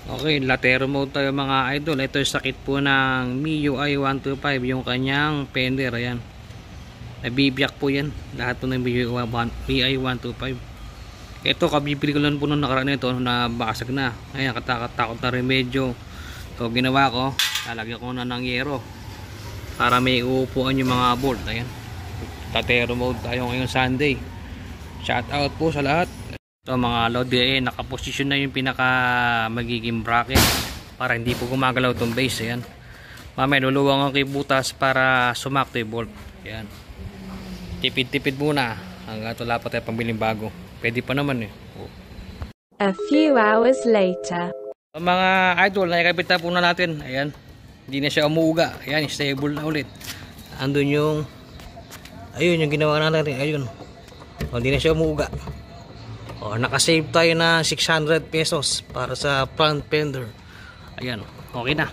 Okay, latero mode tayo mga idol. Ito yung sakit po ng MIUI 125, yung kanyang fender. Ayan, nabibiyak po yan lahat po ng MIUI 125. Ito, kabibili ko lang po nung nakaraan nito na basag na. Ayan, katakot na remedyo. So ginawa ko, lalagyan ko na ng yero para may uupuan yung mga bolt. Ayan, latero mode tayo ngayong Sunday. Shout out po sa lahat. Ito mga load, nakaposisyon na yung pinaka magiging bracket para hindi po gumagalaw itong base. Ayan, mamaya luluwang ang butas para sumakto yung bolt. Ayan, tipid muna hanggang wala pa tayo pambiling bago. Pwede pa naman eh. A few hours later. So, mga idol, nakikabit na po na natin. Ayan, hindi na siya umuuga. Ayan, stable na ulit. Andun yung ayun yung ginawa natin. Ayun, hindi na siya umuuga. Nakasave tayo na 600 pesos para sa front fender. Ayan, okay na.